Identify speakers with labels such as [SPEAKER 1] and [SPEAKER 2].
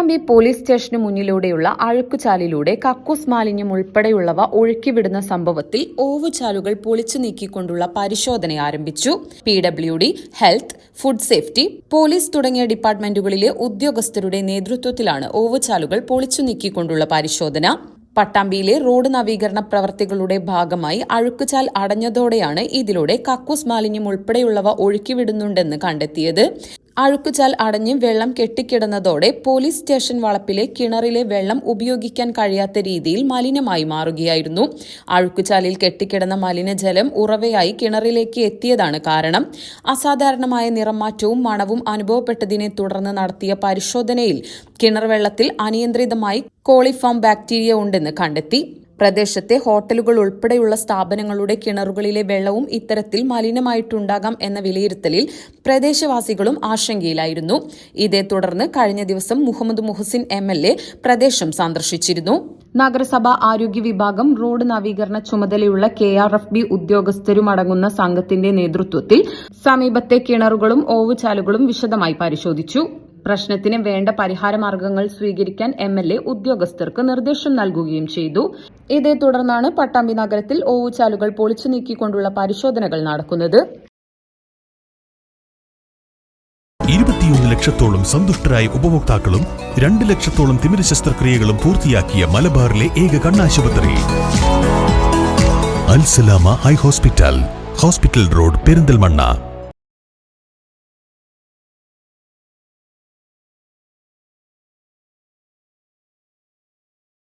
[SPEAKER 1] Pattambi police സ്റ്റേഷന് മുന്നിലൂടെയുള്ള അഴുക്കുചാലിലൂടെ കക്കൂസ് മാലിന്യം ഉൾപ്പെടെയുള്ളവ ഒഴുക്കിവിടുന്ന സംഭവത്തിൽ ഓവുചാലുകൾ പൊളിച്ചു നീക്കിക്കൊണ്ടുള്ള പരിശോധന ആരംഭിച്ചു. PWD, health, food safety, police തുടങ്ങിയ ഡിപ്പാർട്ട്മെന്റുകളിലെ ഉദ്യോഗസ്ഥരുടെ നേതൃത്വത്തിലാണ് ഓവുചാലുകൾ പൊളിച്ചു നീക്കിക്കൊണ്ടുള്ള പരിശോധന. പട്ടാമ്പിയിലെ റോഡ് നവീകരണ പ്രവർത്തികളുടെ ഭാഗമായി അഴുക്കുചാൽ അടഞ്ഞതോടെയാണ് ഇതിലൂടെ കക്കൂസ് മാലിന്യം ഉൾപ്പെടെയുള്ളവ ഒഴുക്കിവിടുന്നുണ്ടെന്ന് കണ്ടെത്തിയത്. അഴുക്കുചാൽ അടഞ്ഞ് വെള്ളം കെട്ടിക്കിടന്നതോടെ പോലീസ് സ്റ്റേഷൻ വളപ്പിലെ കിണറിലെ വെള്ളം ഉപയോഗിക്കാൻ കഴിയാത്ത രീതിയിൽ മലിനമായി മാറുകയായിരുന്നു. അഴുക്കുചാലിൽ കെട്ടിക്കിടന്ന മലിനജലം ഉറവയായി കിണറിലേക്ക് എത്തിയതാണ് കാരണം. അസാധാരണമായ നിറമാറ്റവും മണവും അനുഭവപ്പെട്ടതിനെ തുടർന്ന് നടത്തിയ പരിശോധനയിൽ കിണർ വെള്ളത്തിൽ അനിയന്ത്രിതമായി കോളിഫോം ബാക്ടീരിയ ഉണ്ടെന്ന് കണ്ടെത്തി. പ്രദേശത്തെ ഹോട്ടലുകൾ ഉൾപ്പെടെയുള്ള സ്ഥാപനങ്ങളുടെ കിണറുകളിലെ വെള്ളവും ഇത്തരത്തിൽ മലിനമായിട്ടുണ്ടാകാം എന്ന വിലയിരുത്തലിൽ പ്രദേശവാസികളും ആശങ്കയിലായിരുന്നു. ഇതേ തുടർന്ന് കഴിഞ്ഞ ദിവസം മുഹമ്മദ് മുഹസിൻ MLA പ്രദേശം സന്ദർശിച്ചിരുന്നു. നഗരസഭ ആരോഗ്യ വിഭാഗം, റോഡ് നവീകരണ ചുമതലയുള്ള KRFB ഉദ്യോഗസ്ഥരും അടങ്ങുന്ന സംഘത്തിന്റെ നേതൃത്വത്തിൽ സമീപത്തെ കിണറുകളും ഓവുചാലുകളും വിശദമായി പരിശോധിച്ചു. പ്രശ്നത്തിന് വേണ്ട പരിഹാരമാർഗങ്ങൾ സ്വീകരിക്കാൻ MLA ഉദ്യോഗസ്ഥർക്ക് നിർദ്ദേശം നൽകുകയും ചെയ്തു. ഇതേ തുടർന്നാണ് പട്ടാമ്പി നഗരത്തിൽ ഓവുചാലുകൾ പൊളിച്ചു നീക്കിക്കൊണ്ടുള്ള പരിശോധനകൾ നടക്കുന്നത്.
[SPEAKER 2] 21 ലക്ഷത്തോളം സന്തുഷ്ടരായ ഉപഭോക്താക്കളും 2 ലക്ഷത്തോളം തിമിര ശസ്ത്രക്രിയകളും പൂർത്തിയാക്കിയ മലബാറിലെ ഏക കണ്ണാശുപത്രി അൽ സലാമ ഹൈ ഹോസ്പിറ്റൽ റോഡ്, പെരിന്തൽമണ്ണ.